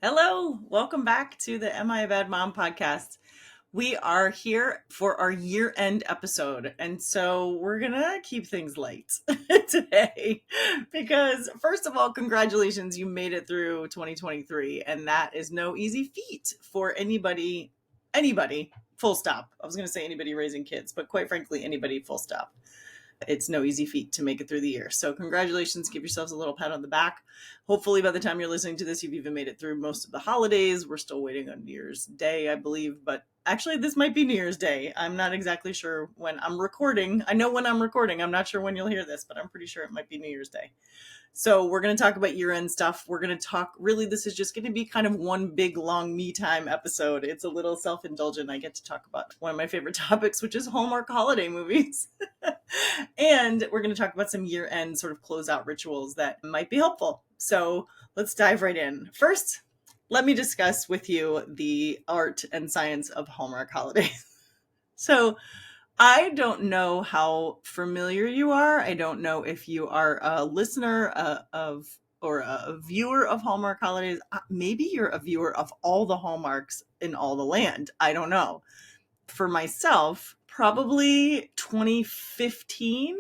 Hello, welcome back to the Am I a Bad Mom podcast. We are here for our year end episode. And so we're going to keep things light today because, first of all, congratulations, you made it through 2023. And that is no easy feat for anybody, full stop. I was going to say anybody raising kids, but quite frankly, anybody, full stop. It's no easy feat to make it through the year. So congratulations, give yourselves a little pat on the back. Hopefully by the time you're listening to this, you've even made it through most of the holidays. We're still waiting on New Year's Day, I believe, but actually this might be New Year's Day. I'm not exactly sure when I'm recording. I know when I'm recording. I'm not sure when you'll hear this, but I'm pretty sure it might be New Year's Day. So we're going to talk about year-end stuff. We're going to talk, really, this is just going to be kind of one big, long me time episode. It's a little self-indulgent. I get to talk about one of my favorite topics, which is Hallmark holiday movies. And we're going to talk about some year-end sort of closeout rituals that might be helpful. So let's dive right in. First, let me discuss with you the art and science of Hallmark holidays. So I don't know how familiar you are. I don't know if you are a listener or a viewer of Hallmark holidays. Maybe you're a viewer of all the Hallmarks in all the land. I don't know. For myself, probably 2015,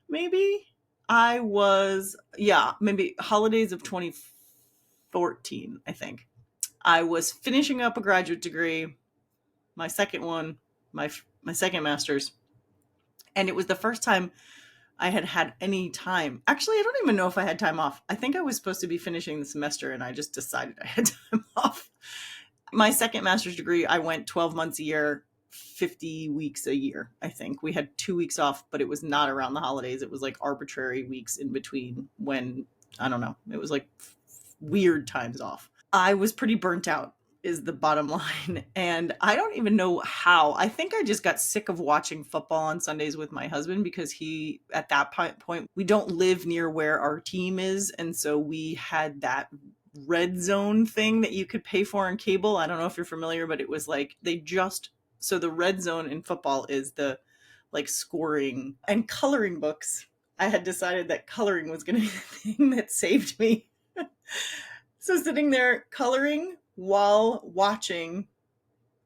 maybe. Maybe holidays of 2014, I think. I was finishing up a graduate degree, my second one, my second master's. And it was the first time I had had any time. Actually, I don't even know if I had time off. I think I was supposed to be finishing the semester and I just decided I had time off. My second master's degree, I went 12 months a year, 50 weeks a year, I think. We had 2 weeks off, but it was not around the holidays. It was like arbitrary weeks in between when, I don't know, it was like weird times off. I was pretty burnt out is the bottom line. And I don't even know how. I think I just got sick of watching football on Sundays with my husband because at that point, we don't live near where our team is. And so we had that red zone thing that you could pay for on cable. I don't know if you're familiar, but it was like so the red zone in football is the like scoring and coloring books. I had decided that coloring was going to be the thing that saved me. So sitting there coloring while watching,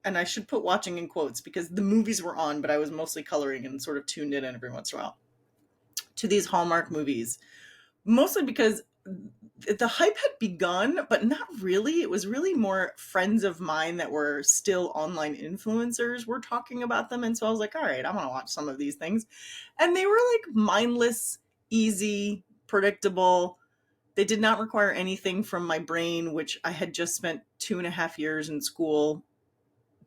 and I should put watching in quotes because the movies were on, but I was mostly coloring and sort of tuned in every once in a while to these Hallmark movies, mostly because the hype had begun, but not really. It was really more friends of mine that were still online influencers were talking about them. And so I was like, all right, I'm going to watch some of these things. And they were like mindless, easy, predictable. They did not require anything from my brain, which I had just spent 2.5 years in school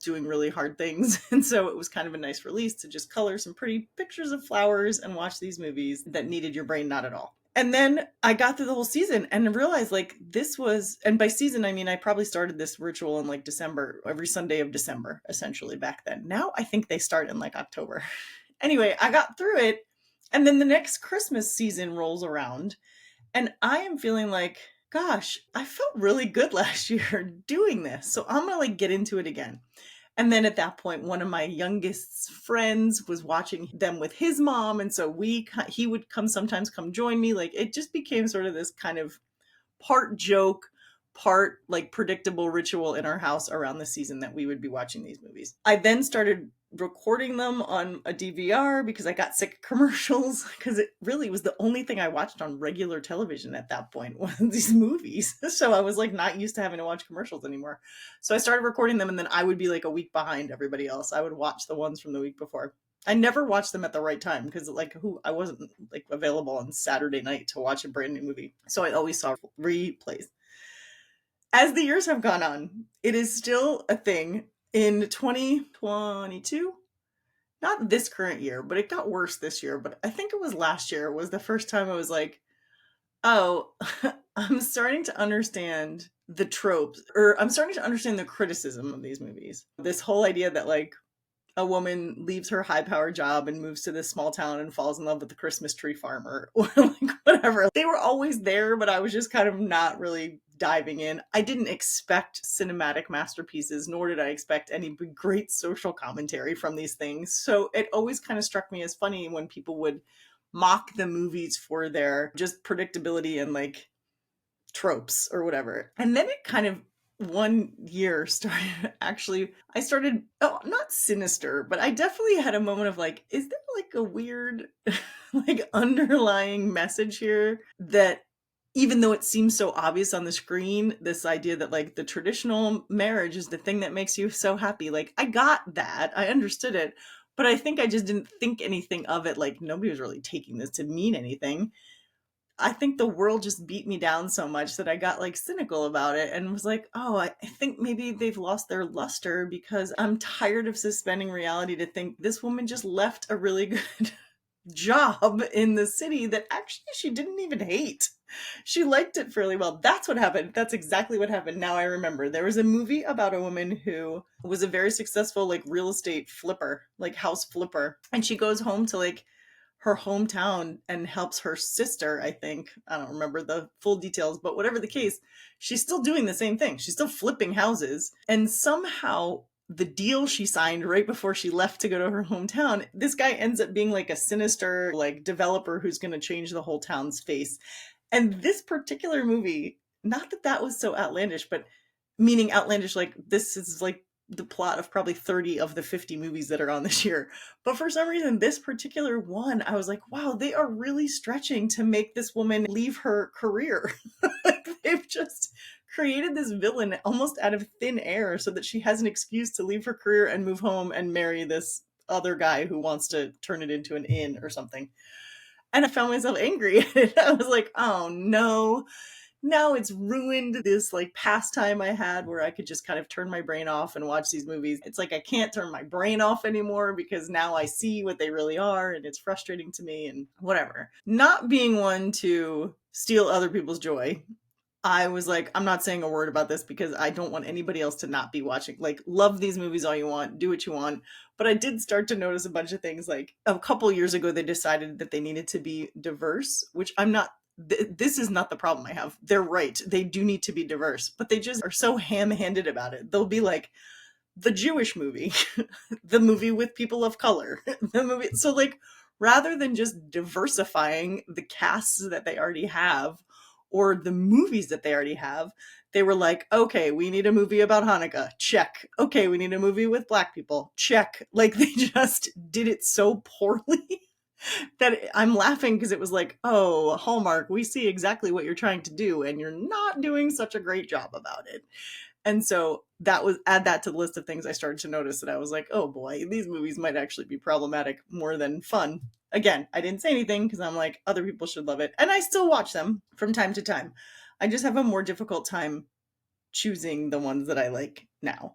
doing really hard things. And so it was kind of a nice release to just color some pretty pictures of flowers and watch these movies that needed your brain not at all. And then I got through the whole season and realized like and by season, I mean, I probably started this ritual in like December, every Sunday of December, essentially back then. Now I think they start in like October. Anyway, I got through it. And then the next Christmas season rolls around. And I am feeling like, gosh, I felt really good last year doing this. So I'm going to like get into it again. And then at that point, one of my youngest friends was watching them with his mom. And so he would sometimes come join me. Like it just became sort of this kind of part joke, part like predictable ritual in our house around the season that we would be watching these movies. I then started recording them on a DVR because I got sick of commercials because it really was the only thing I watched on regular television at that point was these movies. So I was like not used to having to watch commercials anymore. So I started recording them and then I would be like a week behind everybody else. I would watch the ones from the week before. I never watched them at the right time because I wasn't like available on Saturday night to watch a brand new movie. So I always saw replays. As the years have gone on, it is still a thing. In 2022, not this current year, but it got worse this year, but I think it was last year was the first time I was like, oh, I'm starting to understand the tropes, or I'm starting to understand the criticism of these movies. This whole idea that like a woman leaves her high-powered job and moves to this small town and falls in love with the Christmas tree farmer or like whatever. They were always there, but I was just kind of not really diving in. I didn't expect cinematic masterpieces, nor did I expect any great social commentary from these things. So it always kind of struck me as funny when people would mock the movies for their just predictability and like tropes or whatever. And then it kind of one year started actually, I started, oh, not sinister, but I definitely had a moment of like, is there like a weird, like underlying message here that even though it seems so obvious on the screen, this idea that like the traditional marriage is the thing that makes you so happy. Like I got that, I understood it, but I think I just didn't think anything of it. Like nobody was really taking this to mean anything. I think the world just beat me down so much that I got like cynical about it and was like, oh, I think maybe they've lost their luster because I'm tired of suspending reality to think this woman just left a really good job in the city that actually she didn't even hate. She liked it fairly well. That's what happened. That's exactly what happened. Now I remember. There was a movie about a woman who was a very successful like real estate flipper, like house flipper. And she goes home to like her hometown and helps her sister, I think. I don't remember the full details, but whatever the case, she's still doing the same thing. She's still flipping houses. And somehow the deal she signed right before she left to go to her hometown, this guy ends up being like a sinister like developer who's going to change the whole town's face. And this particular movie, not that that was so outlandish, but meaning outlandish, like this is like the plot of probably 30 of the 50 movies that are on this year. But for some reason, this particular one, I was like, wow, they are really stretching to make this woman leave her career. Like, they've just created this villain almost out of thin air so that she has an excuse to leave her career and move home and marry this other guy who wants to turn it into an inn or something. And I found myself angry. I was like, oh no, now it's ruined this like pastime I had where I could just kind of turn my brain off and watch these movies. It's like I can't turn my brain off anymore because now I see what they really are and it's frustrating to me and whatever. Not being one to steal other people's joy, I was like, I'm not saying a word about this because I don't want anybody else to not be watching. Like, love these movies all you want, do what you want. But I did start to notice a bunch of things. Like, a couple years ago, they decided that they needed to be diverse, which I'm not. This is not the problem I have. They're right. They do need to be diverse, but they just are so ham handed about it. They'll be like, the Jewish movie, the movie with people of color, the movie. So, like, rather than just diversifying the casts that they already have or the movies that they already have, they were like, okay, we need a movie about Hanukkah. Check. Okay, we need a movie with Black people. Check. Like, they just did it so poorly that I'm laughing because it was like, oh, Hallmark, we see exactly what you're trying to do, and you're not doing such a great job about it. And so that was, add that to the list of things I started to notice that I was like, oh boy, these movies might actually be problematic more than fun. Again, I didn't say anything because I'm like, other people should love it. And I still watch them from time to time. I just have a more difficult time choosing the ones that I like now.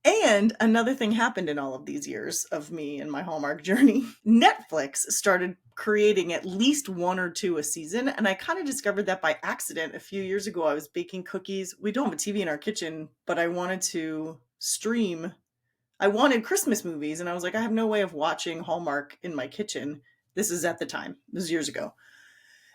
And another thing happened in all of these years of me and my Hallmark journey. Netflix started creating at least one or two a season. And I kind of discovered that by accident a few years ago. I was baking cookies. We don't have a TV in our kitchen, but I wanted to stream. I wanted Christmas movies. And I was like, I have no way of watching Hallmark in my kitchen. This is at the time, this is years ago.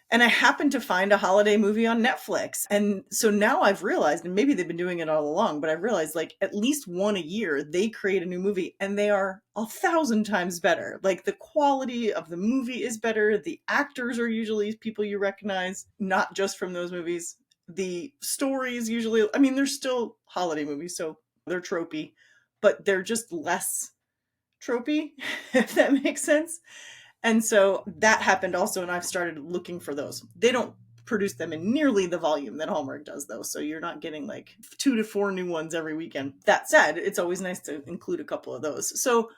And I happened to find a holiday movie on Netflix. And so now I've realized, and maybe they've been doing it all along, but I've realized like at least one a year, they create a new movie and they are 1,000 times better. Like the quality of the movie is better. The actors are usually people you recognize, not just from those movies. The stories usually, I mean, they're still holiday movies, so they're tropey, but they're just less tropey, if that makes sense. And so that happened also, and I've started looking for those. They don't produce them in nearly the volume that Hallmark does, though, so you're not getting like 2 to 4 new ones every weekend. That said, it's always nice to include a couple of those. So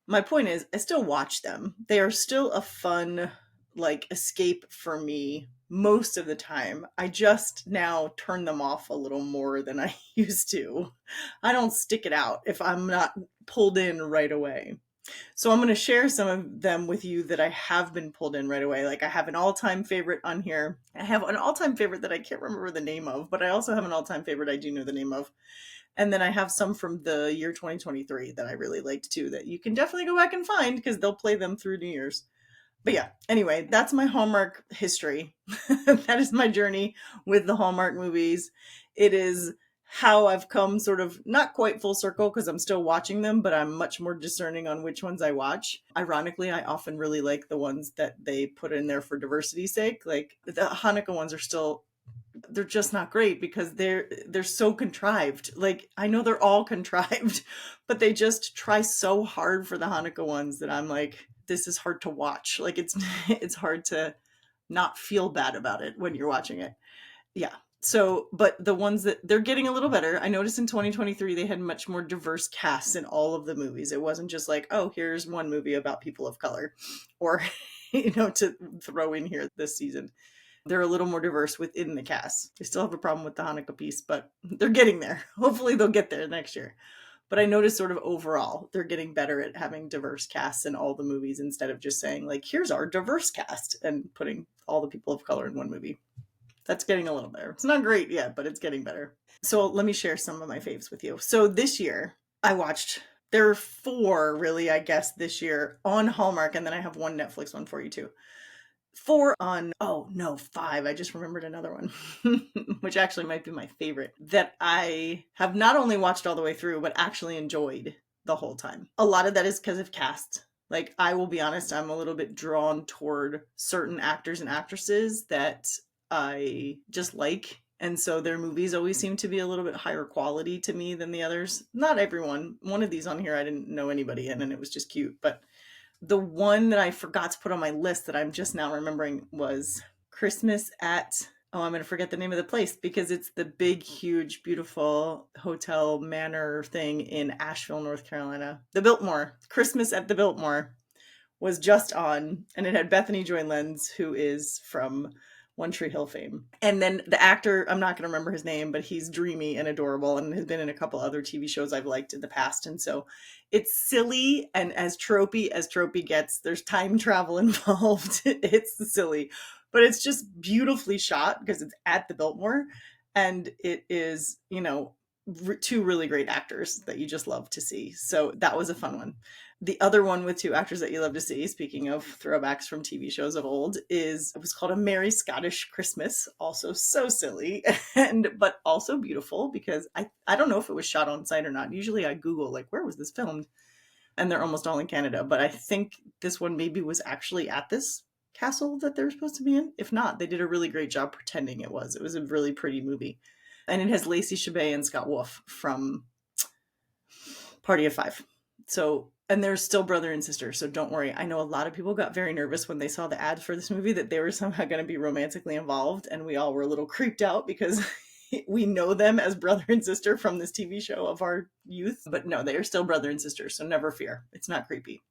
my point is, I still watch them. They are still a fun, like, escape for me most of the time. I just now turn them off a little more than I used to. I don't stick it out if I'm not pulled in right away. So I'm going to share some of them with you that I have been pulled in right away. Like I have an all-time favorite on here. I have an all-time favorite that I can't remember the name of, but I also have an all-time favorite I do know the name of. And then I have some from the year 2023 that I really liked too that you can definitely go back and find because they'll play them through New Year's. But yeah, anyway, that's my Hallmark history. That is my journey with the Hallmark movies. It is how I've come sort of not quite full circle because I'm still watching them, but I'm much more discerning on which ones I watch. Ironically, I often really like the ones that they put in there for diversity's sake. Like the Hanukkah ones are still they're just not great because they're so contrived. Like, I know they're all contrived, but they just try so hard for the Hanukkah ones that I'm like, this is hard to watch. Like, it's hard to not feel bad about it when you're watching it. Yeah. So, but the ones that they're getting a little better. I noticed in 2023 they had much more diverse casts in all of the movies. It wasn't just like, oh, here's one movie about people of color, or to throw in here this season. They're a little more diverse within the cast. They still have a problem with the Hanukkah piece, but they're getting there. Hopefully they'll get there next year. But I noticed sort of overall, they're getting better at having diverse casts in all the movies instead of just saying, like, here's our diverse cast and putting all the people of color in one movie. That's getting a little better. It's not great yet, but it's getting better. So let me share some of my faves with you. So this year, I watched, there are 4 really, I guess, this year on Hallmark, and then I have one Netflix one for you too. 4 on, oh no, 5. I just remembered another one, which actually might be my favorite, that I have not only watched all the way through, but actually enjoyed the whole time. A lot of that is because of cast. Like, I will be honest, I'm a little bit drawn toward certain actors and actresses that I just like. And so their movies always seem to be a little bit higher quality to me than the others. Not everyone. One of these on here I didn't know anybody in, and it was just cute. But the one that I forgot to put on my list that I'm just now remembering was Christmas at, oh, I'm going to forget the name of the place because it's the big, huge, beautiful hotel manor thing in Asheville, North Carolina. The Biltmore. Christmas at the Biltmore was just on, and it had Bethany Joy Lenz, who is from One Tree Hill fame. And then the actor, I'm not going to remember his name, but he's dreamy and adorable and has been in a couple other TV shows I've liked in the past. And so it's silly and as tropey gets. There's time travel involved. It's silly, but it's just beautifully shot because it's at the Biltmore. And it is, 2 really great actors that you just love to see. So that was a fun one. The other one with 2 actors that you love to see, speaking of throwbacks from TV shows of old, it was called A Merry Scottish Christmas. Also so silly, but also beautiful because I don't know if it was shot on site or not. Usually I Google, like, where was this filmed? And they're almost all in Canada. But I think this one maybe was actually at this castle that they're supposed to be in. If not, they did a really great job pretending it was. It was a really pretty movie. And it has Lacey Chabert and Scott Wolf from Party of 5. So, and they're still brother and sister, so don't worry. I know a lot of people got very nervous when they saw the ads for this movie that they were somehow going to be romantically involved, and we all were a little creeped out because we know them as brother and sister from this TV show of our youth. But no, they are still brother and sister, so never fear. It's not creepy.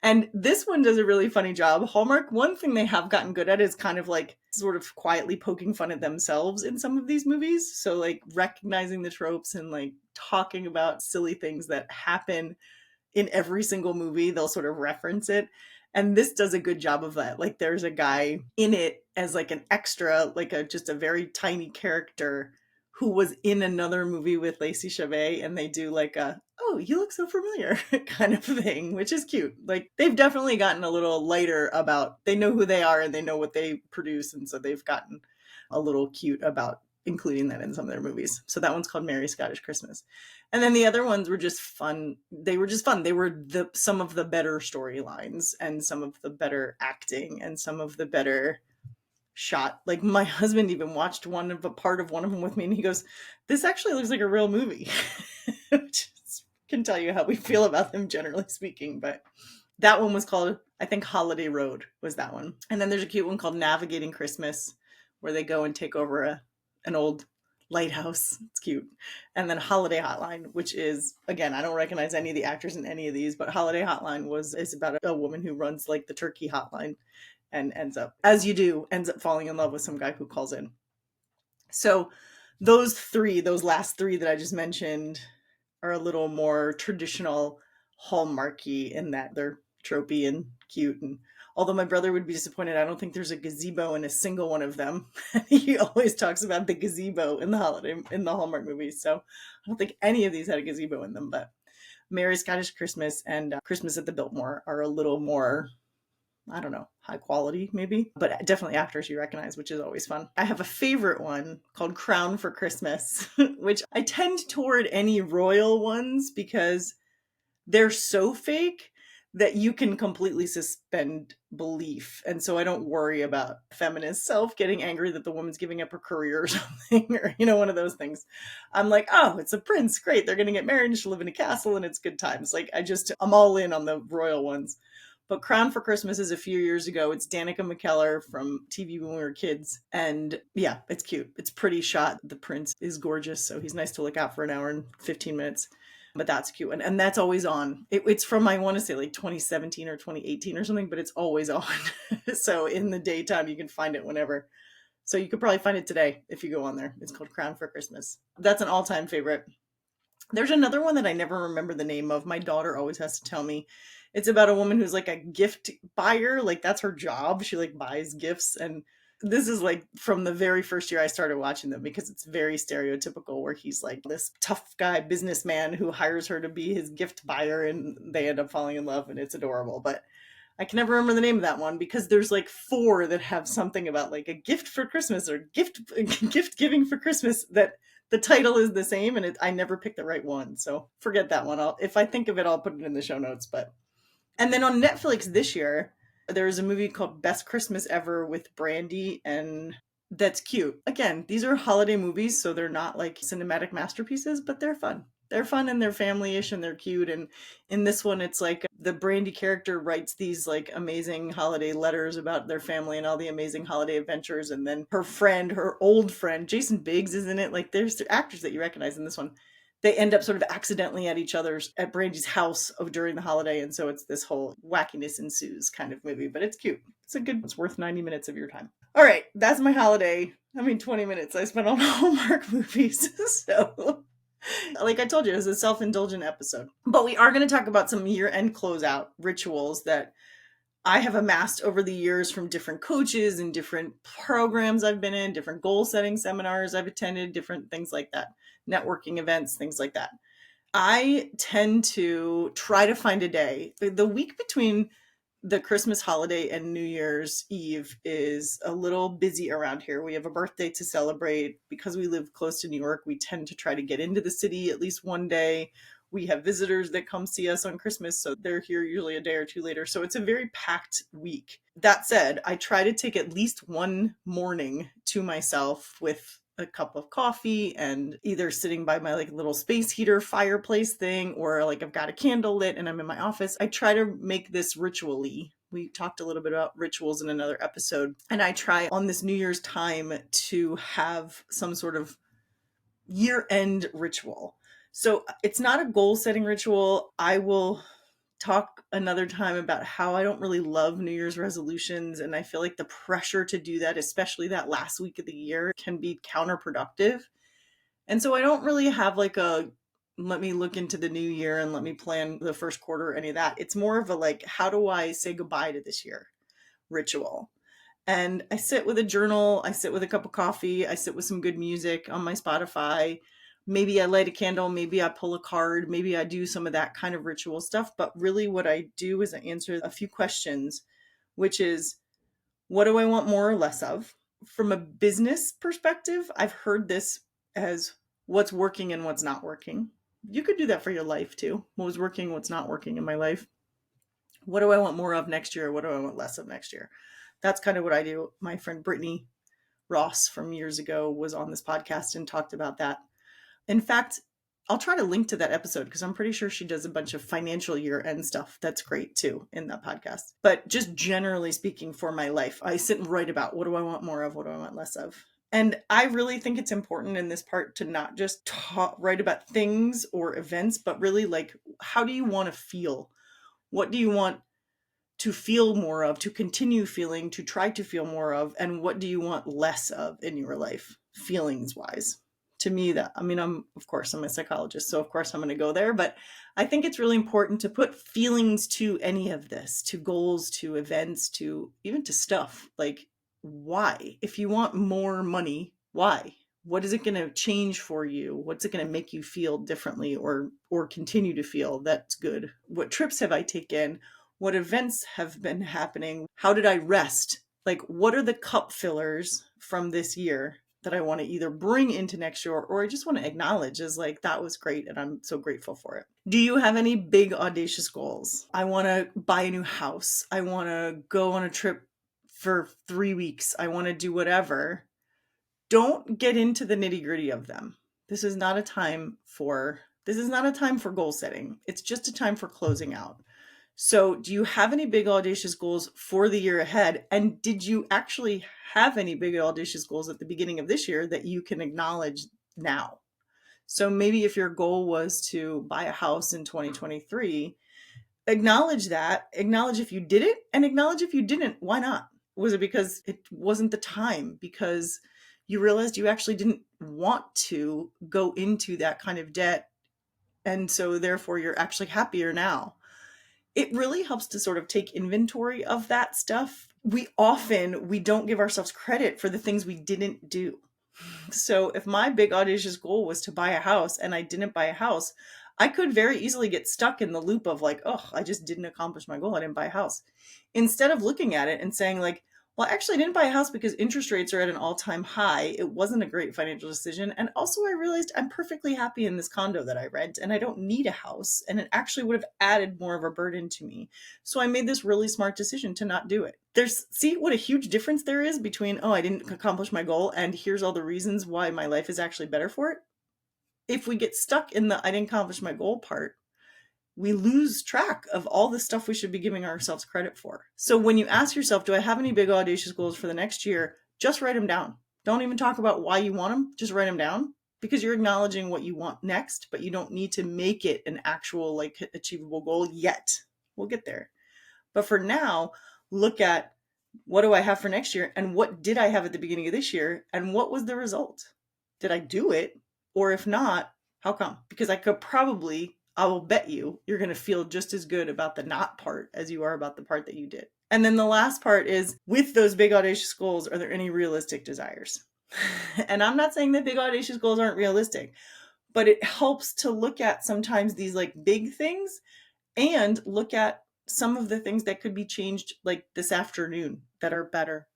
And this one does a really funny job. Hallmark, one thing they have gotten good at is kind of like sort of quietly poking fun at themselves in some of these movies. So like recognizing the tropes and like talking about silly things that happen in every single movie. They'll sort of reference it. And this does a good job of that. Like there's a guy in it as like an extra, like just a very tiny character who was in another movie with Lacey Chabert, and they do like a, oh, you look so familiar kind of thing, which is cute. Like they've definitely gotten a little lighter about, they know who they are and they know what they produce. And so they've gotten a little cute about including that in some of their movies. So that one's called Merry Scottish Christmas. And then the other ones were just fun. They were just fun. They were some of the better storylines and some of the better acting and some of the better shot. Like my husband even watched part of one of them with me, and he goes, this actually looks like a real movie. Which can tell you how we feel about them generally speaking. But that one was called, I think, Holiday Road was that one. And then there's a cute one called Navigating Christmas, where they go and take over an old lighthouse. It's cute. And then Holiday Hotline, which is, again, I don't recognize any of the actors in any of these, but Holiday Hotline is about a woman who runs like the turkey hotline and ends up falling in love with some guy who calls in. So those last 3 that I just mentioned are a little more traditional Hallmarky in that they're tropey and cute. And although my brother would be disappointed, I don't think there's a gazebo in a single one of them. He always talks about the gazebo in the Hallmark movies. So I don't think any of these had a gazebo in them, but Merry Scottish Christmas and Christmas at the Biltmore are a little more, I don't know, high quality maybe, but definitely actors you recognize, which is always fun. I have a favorite one called Crown for Christmas, which I tend toward any royal ones because they're so fake that you can completely suspend belief. And so I don't worry about feminist self getting angry that the woman's giving up her career or something, or, one of those things. I'm like, oh, it's a prince. Great. They're going to get married and she'll live in a castle and it's good times. Like, I'm all in on the royal ones. But Crown for Christmas is a few years ago. It's Danica McKellar from TV when we were kids. And yeah, it's cute. It's pretty shot. The prince is gorgeous. So he's nice to look out for an hour and 15 minutes. But that's cute. And that's always on. It's from, I want to say like 2017 or 2018 or something, but it's always on. So in the daytime, you can find it whenever. So you could probably find it today if you go on there. It's called Crown for Christmas. That's an all-time favorite. There's another one that I never remember the name of. My daughter always has to tell me. It's about a woman who's like a gift buyer. Like that's her job. She like buys gifts. And this is like from the very first year I started watching them, because it's very stereotypical, where he's like this tough guy businessman who hires her to be his gift buyer, and they end up falling in love, and it's adorable. But I can never remember the name of that one, because there's like 4 that have something about like a gift for Christmas or gift giving for Christmas, that the title is the same, and I never picked the right one. So forget that one. If I think of it, I'll put it in the show notes. And then on Netflix this year, there's a movie called Best Christmas Ever with Brandy, and that's cute. Again, these are holiday movies, so they're not like cinematic masterpieces, but they're fun. They're fun and they're family-ish and they're cute. And in this one, it's like the Brandy character writes these like amazing holiday letters about their family and all the amazing holiday adventures. And then her old friend, Jason Biggs is in it. Like there's actors that you recognize in this one. They end up sort of accidentally at Brandy's house during the holiday. And so it's this whole wackiness ensues kind of movie, but it's cute. It's worth 90 minutes of your time. All right. That's my holiday. 20 minutes I spent on Hallmark movies. So like I told you, it was a self-indulgent episode, but we are going to talk about some year-end closeout rituals that I have amassed over the years from different coaches and different programs I've been in, different goal-setting seminars I've attended, different things like that, networking events, things like that. I tend to try to find a day. The week between the Christmas holiday and New Year's Eve is a little busy around here. We have a birthday to celebrate. Because we live close to New York, we tend to try to get into the city at least one day. We have visitors that come see us on Christmas, so they're here usually a day or two later. So it's a very packed week. That said, I try to take at least one morning to myself with a cup of coffee and either sitting by my like little space heater fireplace thing, or like I've got a candle lit and I'm in my office. I try to make this ritually. We talked a little bit about rituals in another episode, and I try on this New Year's time to have some sort of year-end ritual. So it's not a goal-setting ritual. I will talk another time about how I don't really love New Year's resolutions, and I feel like the pressure to do that, especially that last week of the year, can be counterproductive. And so I don't really have like a let me look into the new year and let me plan the first quarter or any of that. It's more of a like, how do I say goodbye to this year ritual? And I sit with a journal, I sit with a cup of coffee, I sit with some good music on my Spotify. Maybe I light a candle, maybe I pull a card, maybe I do some of that kind of ritual stuff. But really what I do is I answer a few questions, which is, what do I want more or less of? From a business perspective, I've heard this as what's working and what's not working. You could do that for your life too. What was working, what's not working in my life? What do I want more of next year? What do I want less of next year? That's kind of what I do. My friend Brittany Ross from years ago was on this podcast and talked about that. In fact, I'll try to link to that episode because I'm pretty sure she does a bunch of financial year-end stuff. That's great too in that podcast. But just generally speaking for my life, I sit and write about what do I want more of? What do I want less of? And I really think it's important in this part to not just write about things or events, but really like, how do you want to feel? What do you want to feel more of, to continue feeling, to try to feel more of? And what do you want less of in your life, feelings wise? To me, I'm a psychologist, so of course I'm going to go there, but I think it's really important to put feelings to any of this, to goals, to events, to even to stuff. Like, why? If you want more money, why? What is it going to change for you? What's it going to make you feel differently or continue to feel that's good? What trips have I taken? What events have been happening? How did I rest? Like, what are the cup fillers from this year that I want to either bring into next year or I just want to acknowledge as like, that was great and I'm so grateful for it. Do you have any big audacious goals? I want to buy a new house. I want to go on a trip for 3 weeks. I want to do whatever. Don't get into the nitty-gritty of them. This is not a time for goal setting. It's just a time for closing out. So, do you have any big audacious goals for the year ahead? And did you actually have any big audacious goals at the beginning of this year that you can acknowledge now? So maybe if your goal was to buy a house in 2023, acknowledge that, acknowledge if you did it, and acknowledge if you didn't, why not? Was it because it wasn't the time? Because you realized you actually didn't want to go into that kind of debt, and so therefore you're actually happier now? It really helps to sort of take inventory of that stuff. We don't give ourselves credit for the things we didn't do. So if my big audacious goal was to buy a house and I didn't buy a house, I could very easily get stuck in the loop of like, oh, I just didn't accomplish my goal. I didn't buy a house. Instead of looking at it and saying like, well, actually I didn't buy a house because interest rates are at an all-time high. It wasn't a great financial decision. And also I realized I'm perfectly happy in this condo that I rent and I don't need a house. And it actually would have added more of a burden to me. So I made this really smart decision to not do it. See what a huge difference there is between, oh, I didn't accomplish my goal and here's all the reasons why my life is actually better for it. If we get stuck in the I didn't accomplish my goal part, we lose track of all the stuff we should be giving ourselves credit for. So when you ask yourself, do I have any big audacious goals for the next year? Just write them down. Don't even talk about why you want them. Just write them down, because you're acknowledging what you want next, but you don't need to make it an actual like achievable goal yet. We'll get there. But for now, look at what do I have for next year and what did I have at the beginning of this year and what was the result? Did I do it? Or if not, how come? Because I will bet you're going to feel just as good about the not part as you are about the part that you did. And then the last part is, with those big audacious goals, are there any realistic desires? And I'm not saying that big audacious goals aren't realistic, but it helps to look at sometimes these like big things and look at some of the things that could be changed like this afternoon that are better.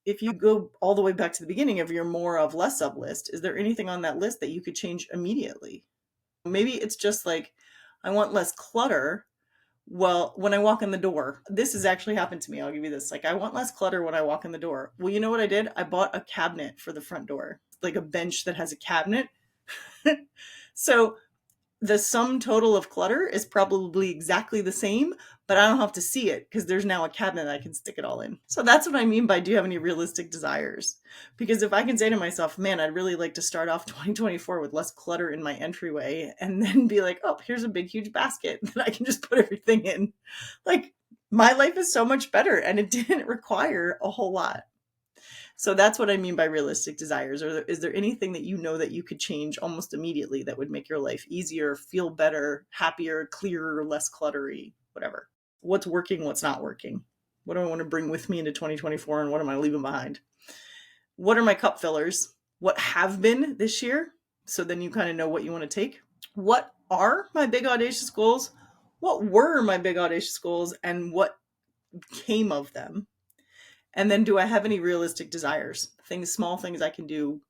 If you go all the way back to the beginning of your more of less of list, is there anything on that list that you could change immediately? Maybe it's just like, I want less clutter. Well, when I walk in the door, this has actually happened to me. I'll give you this. Like, I want less clutter when I walk in the door. Well, you know what I did? I bought a cabinet for the front door, like a bench that has a cabinet. So the sum total of clutter is probably exactly the same, but I don't have to see it because there's now a cabinet I can stick it all in. So that's what I mean by, do you have any realistic desires? Because if I can say to myself, man, I'd really like to start off 2024 with less clutter in my entryway, and then be like, oh, here's a big, huge basket that I can just put everything in. Like, my life is so much better and it didn't require a whole lot. So that's what I mean by realistic desires. Or is there anything that you know that you could change almost immediately that would make your life easier, feel better, happier, clearer, less cluttery, whatever? What's working, what's not working? What do I want to bring with me into 2024 and what am I leaving behind? What are my cup fillers? What have been this year? So then you kind of know what you want to take. What are my big audacious goals? What were my big audacious goals and what came of them? And then, do I have any realistic desires? Small things I can do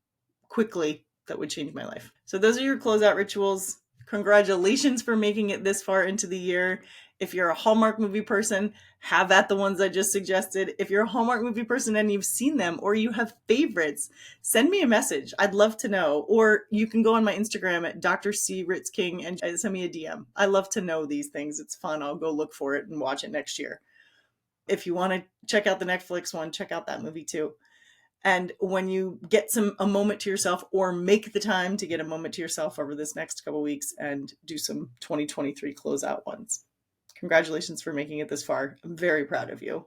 quickly that would change my life. So those are your closeout rituals. Congratulations for making it this far into the year. If you're a Hallmark movie person, have at the ones I just suggested. If you're a Hallmark movie person and you've seen them or you have favorites, send me a message. I'd love to know. Or you can go on my Instagram at Dr. C. Ritz King and send me a DM. I love to know these things. It's fun. I'll go look for it and watch it next year. If you want to check out the Netflix one, check out that movie too. And when you get a moment to yourself, or make the time to get a moment to yourself over this next couple weeks and do some 2023 closeout ones. Congratulations for making it this far. I'm very proud of you.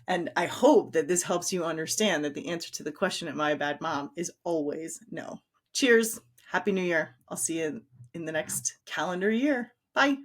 And I hope that this helps you understand that the answer to the question, am I a bad mom, is always no. Cheers. Happy New Year. I'll see you in the next calendar year. Bye.